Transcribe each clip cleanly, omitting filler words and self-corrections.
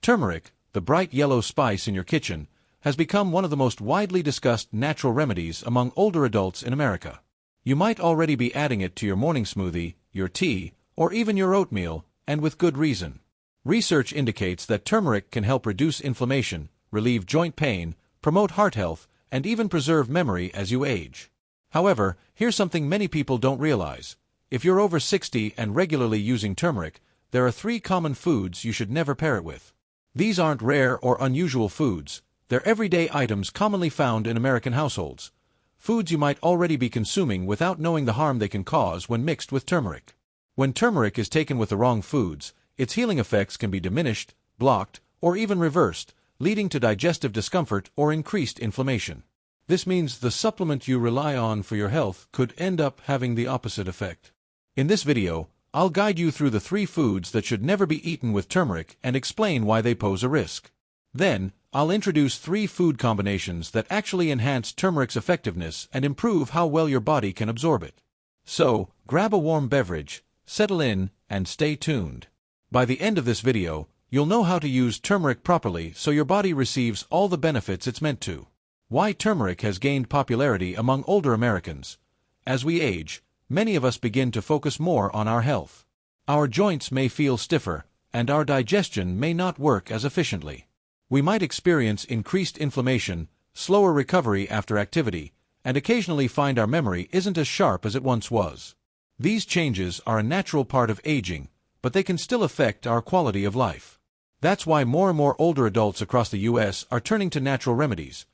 Turmeric, the bright yellow spice in your kitchen, has become one of the most widely discussed natural remedies among older adults in America. You might already be adding it to your morning smoothie, your tea, or even your oatmeal, and with good reason. Research indicates that turmeric can help reduce inflammation, relieve joint pain, promote heart health, and even preserve memory as you age. However, here's something many people don't realize. If you're over 60 and regularly using turmeric, there are 3 common foods you should never pair it with. These aren't rare or unusual foods. They're everyday items commonly found in American households. Foods you might already be consuming without knowing the harm they can cause when mixed with turmeric. When turmeric is taken with the wrong foods, its healing effects can be diminished, blocked, or even reversed, leading to digestive discomfort or increased inflammation. This means the supplement you rely on for your health could end up having the opposite effect. In this video, I'll guide you through the 3 foods that should never be eaten with turmeric and explain why they pose a risk. Then, I'll introduce 3 food combinations that actually enhance turmeric's effectiveness and improve how well your body can absorb it. So, grab a warm beverage, settle in, and stay tuned. By the end of this video, you'll know how to use turmeric properly so your body receives all the benefits it's meant to. Why turmeric has gained popularity among older Americans. As we age, many of us begin to focus more on our health. Our joints may feel stiffer, and our digestion may not work as efficiently. We might experience increased inflammation, slower recovery after activity, and occasionally find our memory isn't as sharp as it once was. These changes are a natural part of aging, but they can still affect our quality of life. That's why more and more older adults across the U.S. are turning to natural remedies.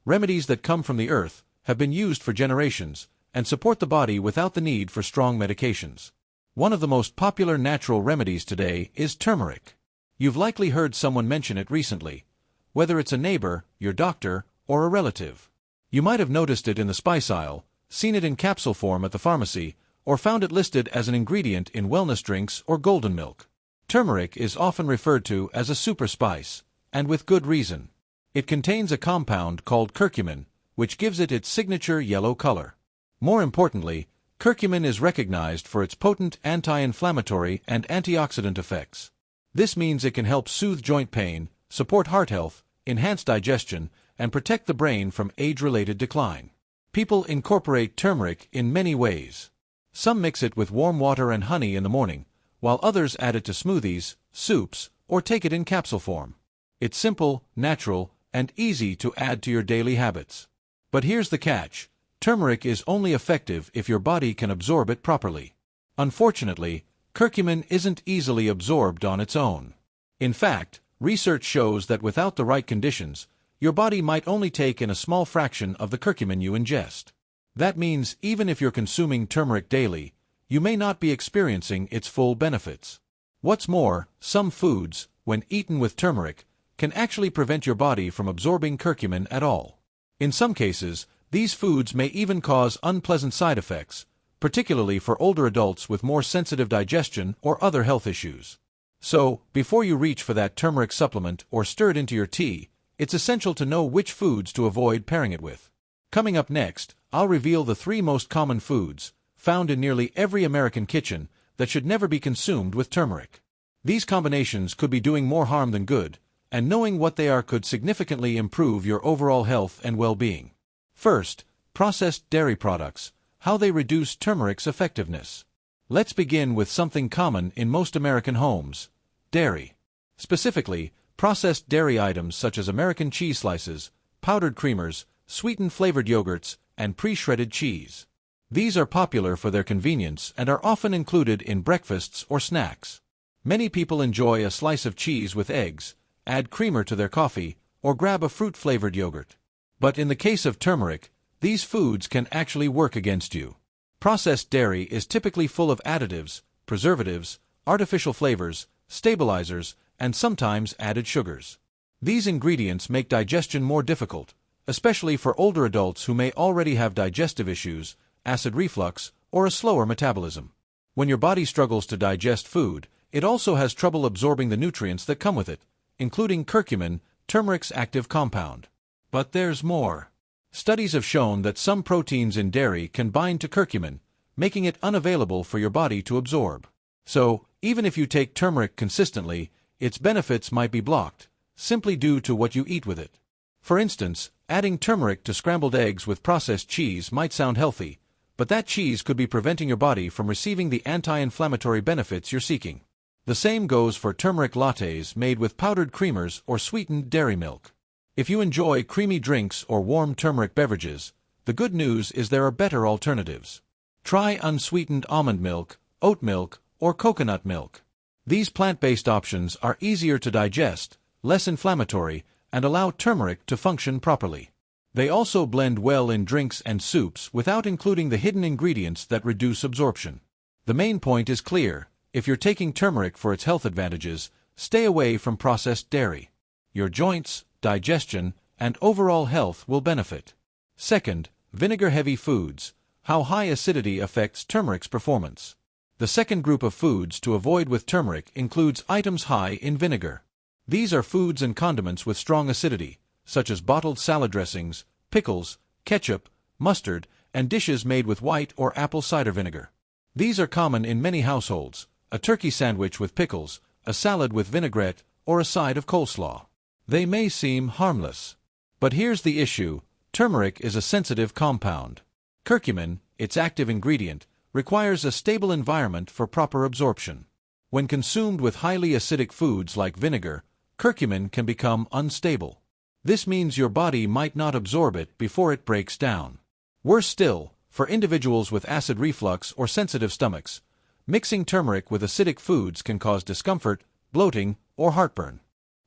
Remedies that come from the earth, have been used for generations, and support the body without the need for strong medications. One of the most popular natural remedies today is turmeric. You've likely heard someone mention it recently, whether it's a neighbor, your doctor, or a relative. You might have noticed it in the spice aisle, seen it in capsule form at the pharmacy, or found it listed as an ingredient in wellness drinks or golden milk. Turmeric is often referred to as a super spice, and with good reason. It contains a compound called curcumin, which gives it its signature yellow color. More importantly, curcumin is recognized for its potent anti-inflammatory and antioxidant effects. This means it can help soothe joint pain, support heart health, enhance digestion, and protect the brain from age-related decline. People incorporate turmeric in many ways. Some mix it with warm water and honey in the morning, while others add it to smoothies, soups, or take it in capsule form. It's simple, natural, and easy to add to your daily habits. But here's the catch. Turmeric is only effective if your body can absorb it properly. Unfortunately, curcumin isn't easily absorbed on its own. In fact, research shows that without the right conditions, your body might only take in a small fraction of the curcumin you ingest. That means even if you're consuming turmeric daily, you may not be experiencing its full benefits. What's more, some foods, when eaten with turmeric, can actually prevent your body from absorbing curcumin at all. In some cases, these foods may even cause unpleasant side effects, particularly for older adults with more sensitive digestion or other health issues. So, before you reach for that turmeric supplement or stir it into your tea, it's essential to know which foods to avoid pairing it with. Coming up next, I'll reveal the 3 most common foods, found in nearly every American kitchen, that should never be consumed with turmeric. These combinations could be doing more harm than good, and knowing what they are could significantly improve your overall health and well-being. First, processed dairy products, how they reduce turmeric's effectiveness. Let's begin with something common in most American homes: dairy. Specifically, processed dairy items such as American cheese slices, powdered creamers, sweetened flavored yogurts, and pre-shredded cheese. These are popular for their convenience and are often included in breakfasts or snacks. Many people enjoy a slice of cheese with eggs, add creamer to their coffee, or grab a fruit-flavored yogurt. But in the case of turmeric, these foods can actually work against you. Processed dairy is typically full of additives, preservatives, artificial flavors, stabilizers, and sometimes added sugars. These ingredients make digestion more difficult, especially for older adults who may already have digestive issues, acid reflux, or a slower metabolism. When your body struggles to digest food, it also has trouble absorbing the nutrients that come with it, including curcumin, turmeric's active compound. But there's more. Studies have shown that some proteins in dairy can bind to curcumin, making it unavailable for your body to absorb. So, even if you take turmeric consistently, its benefits might be blocked, simply due to what you eat with it. For instance, adding turmeric to scrambled eggs with processed cheese might sound healthy, but that cheese could be preventing your body from receiving the anti-inflammatory benefits you're seeking. The same goes for turmeric lattes made with powdered creamers or sweetened dairy milk. If you enjoy creamy drinks or warm turmeric beverages, the good news is there are better alternatives. Try unsweetened almond milk, oat milk, or coconut milk. These plant-based options are easier to digest, less inflammatory, and allow turmeric to function properly. They also blend well in drinks and soups without including the hidden ingredients that reduce absorption. The main point is clear: if you're taking turmeric for its health advantages, stay away from processed dairy. Your joints, digestion, and overall health will benefit. Second, vinegar-heavy foods. How high acidity affects turmeric's performance. The second group of foods to avoid with turmeric includes items high in vinegar. These are foods and condiments with strong acidity, such as bottled salad dressings, pickles, ketchup, mustard, and dishes made with white or apple cider vinegar. These are common in many households: a turkey sandwich with pickles, a salad with vinaigrette, or a side of coleslaw. They may seem harmless. But here's the issue: turmeric is a sensitive compound. Curcumin, its active ingredient, requires a stable environment for proper absorption. When consumed with highly acidic foods like vinegar, curcumin can become unstable. This means your body might not absorb it before it breaks down. Worse still, for individuals with acid reflux or sensitive stomachs, mixing turmeric with acidic foods can cause discomfort, bloating, or heartburn.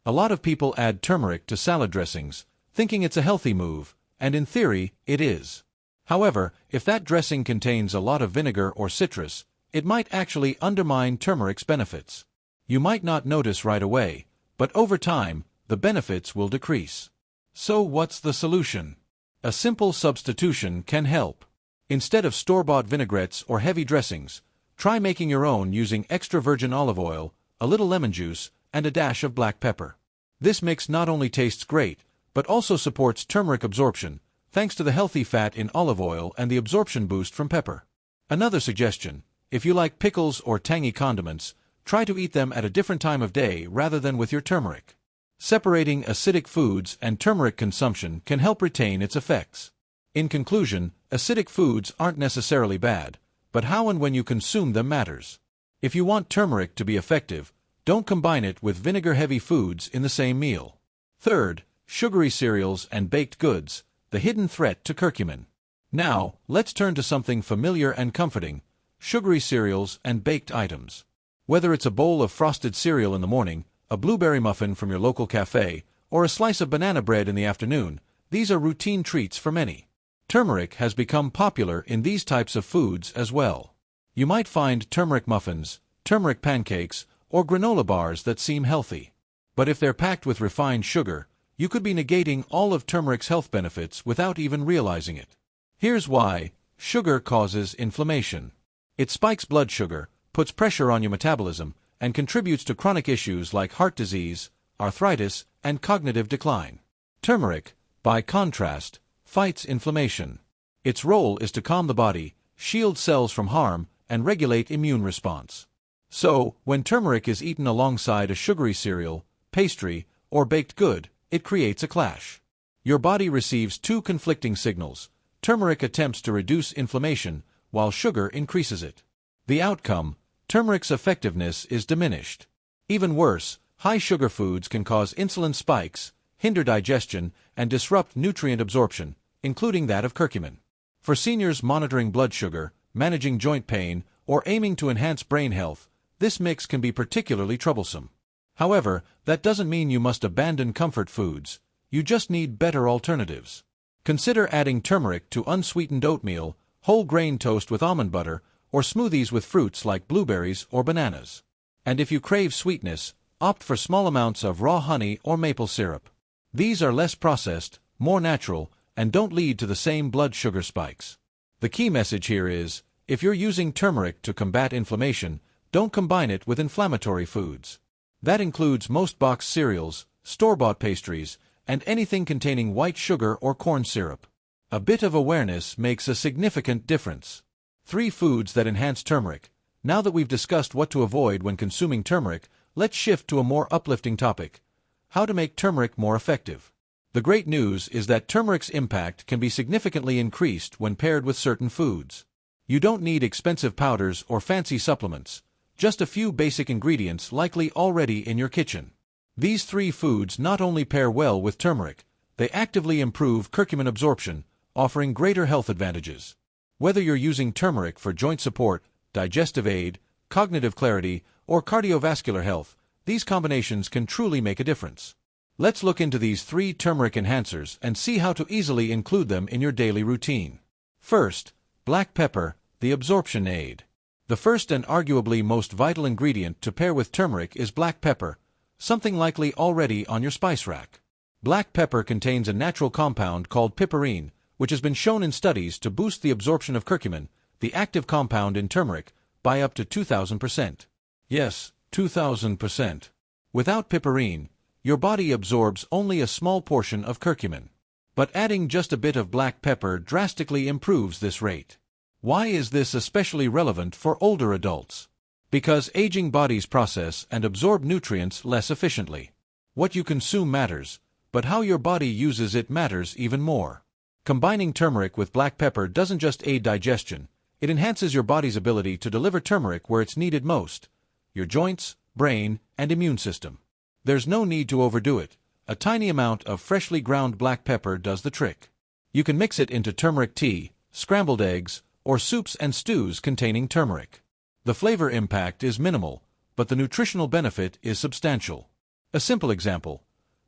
A lot of people add turmeric to salad dressings, thinking it's a healthy move, and in theory, it is. However, if that dressing contains a lot of vinegar or citrus, it might actually undermine turmeric's benefits. You might not notice right away, but over time, the benefits will decrease. So what's the solution? A simple substitution can help. Instead of store-bought vinaigrettes or heavy dressings, try making your own using extra virgin olive oil, a little lemon juice, and a dash of black pepper. This mix not only tastes great, but also supports turmeric absorption, thanks to the healthy fat in olive oil and the absorption boost from pepper. Another suggestion: if you like pickles or tangy condiments, try to eat them at a different time of day rather than with your turmeric. Separating acidic foods and turmeric consumption can help retain its effects. In conclusion, acidic foods aren't necessarily bad, but how and when you consume them matters. If you want turmeric to be effective, don't combine it with vinegar-heavy foods in the same meal. Third, sugary cereals and baked goods, the hidden threat to curcumin. Now, let's turn to something familiar and comforting: sugary cereals and baked items. Whether it's a bowl of frosted cereal in the morning, a blueberry muffin from your local cafe, or a slice of banana bread in the afternoon, these are routine treats for many. Turmeric has become popular in these types of foods as well. You might find turmeric muffins, turmeric pancakes, or granola bars that seem healthy. But if they're packed with refined sugar, you could be negating all of turmeric's health benefits without even realizing it. Here's why: sugar causes inflammation. It spikes blood sugar, puts pressure on your metabolism, and contributes to chronic issues like heart disease, arthritis, and cognitive decline. Turmeric, by contrast, fights inflammation. Its role is to calm the body, shield cells from harm, and regulate immune response. So, when turmeric is eaten alongside a sugary cereal, pastry, or baked good, it creates a clash. Your body receives two conflicting signals. Turmeric attempts to reduce inflammation, while sugar increases it. The outcome: turmeric's effectiveness is diminished. Even worse, high sugar foods can cause insulin spikes, hinder digestion, and disrupt nutrient absorption, including that of curcumin. For seniors monitoring blood sugar, managing joint pain, or aiming to enhance brain health, this mix can be particularly troublesome. However, that doesn't mean you must abandon comfort foods. You just need better alternatives. Consider adding turmeric to unsweetened oatmeal, whole grain toast with almond butter, or smoothies with fruits like blueberries or bananas. And if you crave sweetness, opt for small amounts of raw honey or maple syrup. These are less processed, more natural, and don't lead to the same blood sugar spikes. The key message here is: if you're using turmeric to combat inflammation, don't combine it with inflammatory foods. That includes most boxed cereals, store-bought pastries, and anything containing white sugar or corn syrup. A bit of awareness makes a significant difference. 3 foods that enhance turmeric. Now that we've discussed what to avoid when consuming turmeric, let's shift to a more uplifting topic: how to make turmeric more effective. The great news is that turmeric's impact can be significantly increased when paired with certain foods. You don't need expensive powders or fancy supplements, just a few basic ingredients likely already in your kitchen. These three foods not only pair well with turmeric, they actively improve curcumin absorption, offering greater health advantages. Whether you're using turmeric for joint support, digestive aid, cognitive clarity, or cardiovascular health, these combinations can truly make a difference. Let's look into these three turmeric enhancers and see how to easily include them in your daily routine. First, black pepper, the absorption aid. The first and arguably most vital ingredient to pair with turmeric is black pepper, something likely already on your spice rack. Black pepper contains a natural compound called piperine, which has been shown in studies to boost the absorption of curcumin, the active compound in turmeric, by up to 2,000%. Yes, 2,000%. Without piperine, your body absorbs only a small portion of curcumin. But adding just a bit of black pepper drastically improves this rate. Why is this especially relevant for older adults? Because aging bodies process and absorb nutrients less efficiently. What you consume matters, but how your body uses it matters even more. Combining turmeric with black pepper doesn't just aid digestion, it enhances your body's ability to deliver turmeric where it's needed most: your joints, brain, and immune system. There's no need to overdo it. A tiny amount of freshly ground black pepper does the trick. You can mix it into turmeric tea, scrambled eggs, or soups and stews containing turmeric. The flavor impact is minimal, but the nutritional benefit is substantial. A simple example: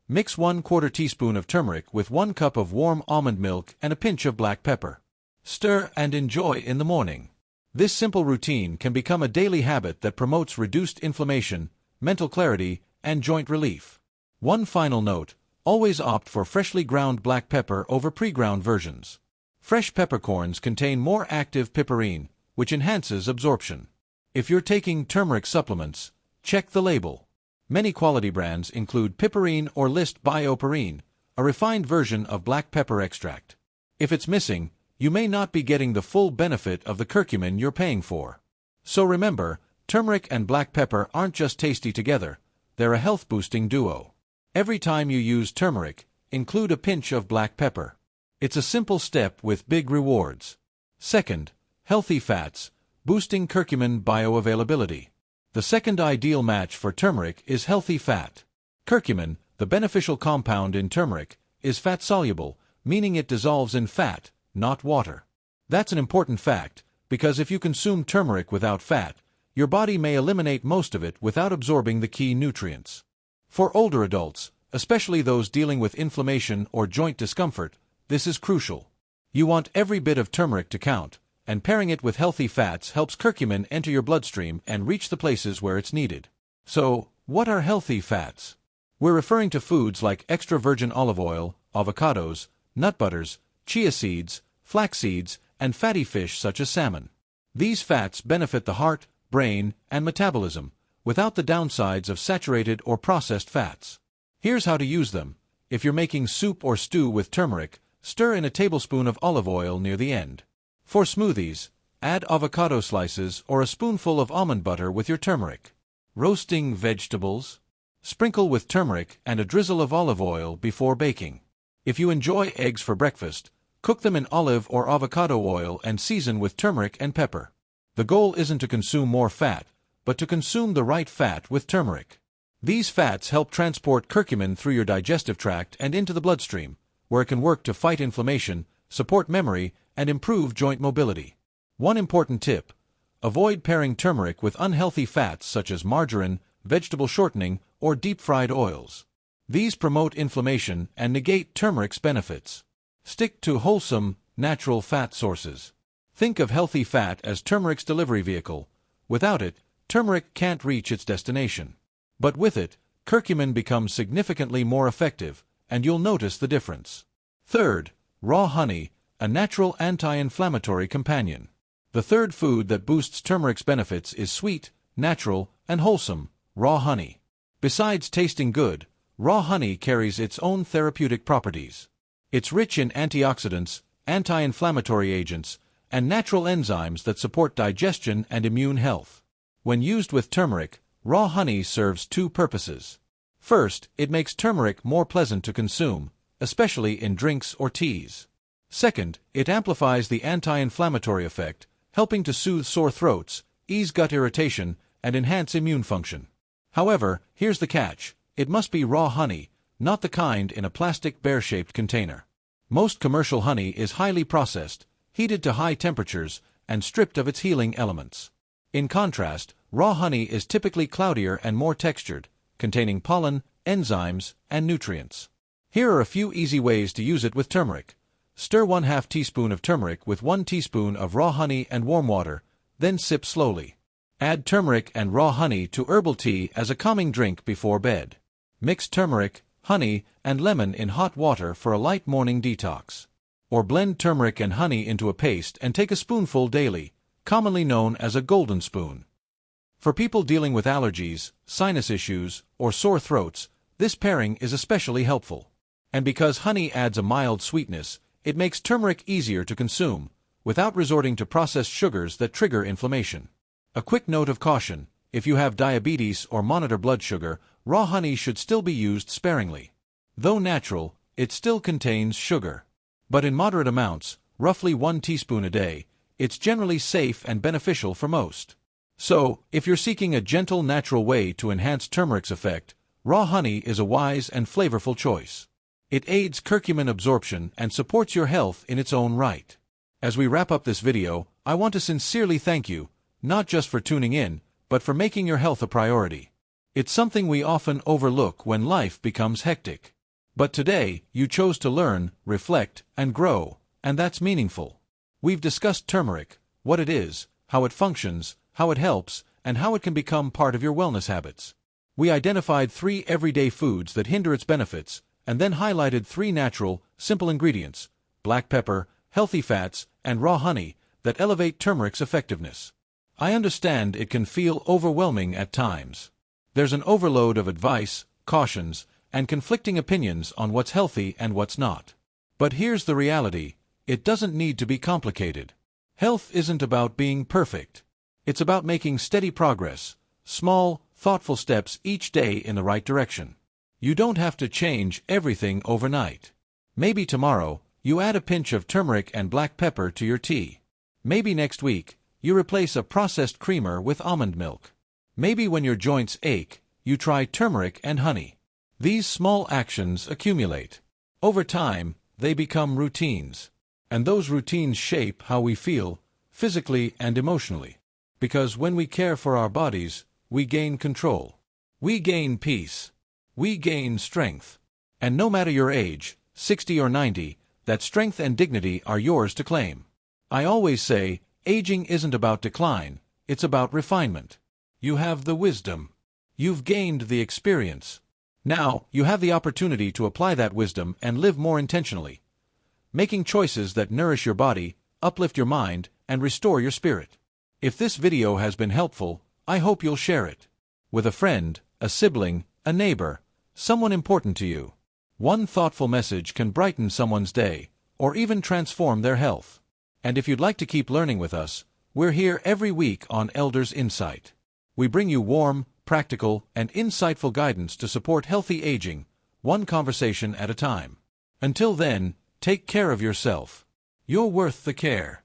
mix 1/4 teaspoon of turmeric with 1 cup of warm almond milk and a pinch of black pepper. Stir and enjoy in the morning. This simple routine can become a daily habit that promotes reduced inflammation, mental clarity, and joint relief. One final note: always opt for freshly ground black pepper over pre-ground versions. Fresh peppercorns contain more active piperine, which enhances absorption. If you're taking turmeric supplements, check the label. Many quality brands include piperine or list bioperine, a refined version of black pepper extract. If it's missing, you may not be getting the full benefit of the curcumin you're paying for. So remember, turmeric and black pepper aren't just tasty together, they're a health-boosting duo. Every time you use turmeric, include a pinch of black pepper. It's a simple step with big rewards. Second, healthy fats, boosting curcumin bioavailability. The second ideal match for turmeric is healthy fat. Curcumin, the beneficial compound in turmeric, is fat-soluble, meaning it dissolves in fat, not water. That's an important fact, because if you consume turmeric without fat, your body may eliminate most of it without absorbing the key nutrients. For older adults, especially those dealing with inflammation or joint discomfort, this is crucial. You want every bit of turmeric to count, and pairing it with healthy fats helps curcumin enter your bloodstream and reach the places where it's needed. So, what are healthy fats? We're referring to foods like extra virgin olive oil, avocados, nut butters, chia seeds, flax seeds, and fatty fish such as salmon. These fats benefit the heart, brain, and metabolism, without the downsides of saturated or processed fats. Here's how to use them. If you're making soup or stew with turmeric, stir in a tablespoon of olive oil near the end. For smoothies, add avocado slices or a spoonful of almond butter with your turmeric. Roasting vegetables, sprinkle with turmeric and a drizzle of olive oil before baking. If you enjoy eggs for breakfast, cook them in olive or avocado oil and season with turmeric and pepper. The goal isn't to consume more fat, but to consume the right fat with turmeric. These fats help transport curcumin through your digestive tract and into the bloodstream, where it can work to fight inflammation, support memory, and improve joint mobility. One important tip: avoid pairing turmeric with unhealthy fats such as margarine, vegetable shortening, or deep-fried oils. These promote inflammation and negate turmeric's benefits. Stick to wholesome, natural fat sources. Think of healthy fat as turmeric's delivery vehicle. Without it, turmeric can't reach its destination. But with it, curcumin becomes significantly more effective, and you'll notice the difference. Third, raw honey, a natural anti-inflammatory companion. The third food that boosts turmeric's benefits is sweet, natural, and wholesome, raw honey. Besides tasting good, raw honey carries its own therapeutic properties. It's rich in antioxidants, anti-inflammatory agents, and natural enzymes that support digestion and immune health. When used with turmeric, raw honey serves two purposes. First, it makes turmeric more pleasant to consume, especially in drinks or teas. Second, it amplifies the anti-inflammatory effect, helping to soothe sore throats, ease gut irritation, and enhance immune function. However, here's the catch: it must be raw honey, not the kind in a plastic bear-shaped container. Most commercial honey is highly processed, heated to high temperatures, and stripped of its healing elements. In contrast, raw honey is typically cloudier and more textured, containing pollen, enzymes, and nutrients. Here are a few easy ways to use it with turmeric. Stir 1/2 teaspoon of turmeric with 1 teaspoon of raw honey and warm water, then sip slowly. Add turmeric and raw honey to herbal tea as a calming drink before bed. Mix turmeric, honey, and lemon in hot water for a light morning detox. Or blend turmeric and honey into a paste and take a spoonful daily, commonly known as a golden spoon. For people dealing with allergies, sinus issues, or sore throats, this pairing is especially helpful. And because honey adds a mild sweetness, it makes turmeric easier to consume, without resorting to processed sugars that trigger inflammation. A quick note of caution: if you have diabetes or monitor blood sugar, raw honey should still be used sparingly. Though natural, it still contains sugar. But in moderate amounts, roughly 1 teaspoon a day, it's generally safe and beneficial for most. So, if you're seeking a gentle, natural way to enhance turmeric's effect, raw honey is a wise and flavorful choice. It aids curcumin absorption and supports your health in its own right. As we wrap up this video, I want to sincerely thank you, not just for tuning in, but for making your health a priority. It's something we often overlook when life becomes hectic. But today, you chose to learn, reflect, and grow, and that's meaningful. We've discussed turmeric, what it is, how it functions, how it helps, and how it can become part of your wellness habits. We identified 3 everyday foods that hinder its benefits, and then highlighted 3 natural, simple ingredients: black pepper, healthy fats, and raw honey, that elevate turmeric's effectiveness. I understand it can feel overwhelming at times. There's an overload of advice, cautions, and conflicting opinions on what's healthy and what's not. But here's the reality: it doesn't need to be complicated. Health isn't about being perfect. It's about making steady progress, small, thoughtful steps each day in the right direction. You don't have to change everything overnight. Maybe tomorrow, you add a pinch of turmeric and black pepper to your tea. Maybe next week, you replace a processed creamer with almond milk. Maybe when your joints ache, you try turmeric and honey. These small actions accumulate. Over time, they become routines. And those routines shape how we feel, physically and emotionally. Because when we care for our bodies, we gain control. We gain peace. We gain strength. And no matter your age, 60 or 90, that strength and dignity are yours to claim. I always say, aging isn't about decline, it's about refinement. You have the wisdom. You've gained the experience. Now, you have the opportunity to apply that wisdom and live more intentionally, making choices that nourish your body, uplift your mind, and restore your spirit. If this video has been helpful, I hope you'll share it with a friend, a sibling, a neighbor, someone important to you. One thoughtful message can brighten someone's day, or even transform their health. And if you'd like to keep learning with us, we're here every week on Elders Insight. We bring you warm, practical, and insightful guidance to support healthy aging, one conversation at a time. Until then, take care of yourself. You're worth the care.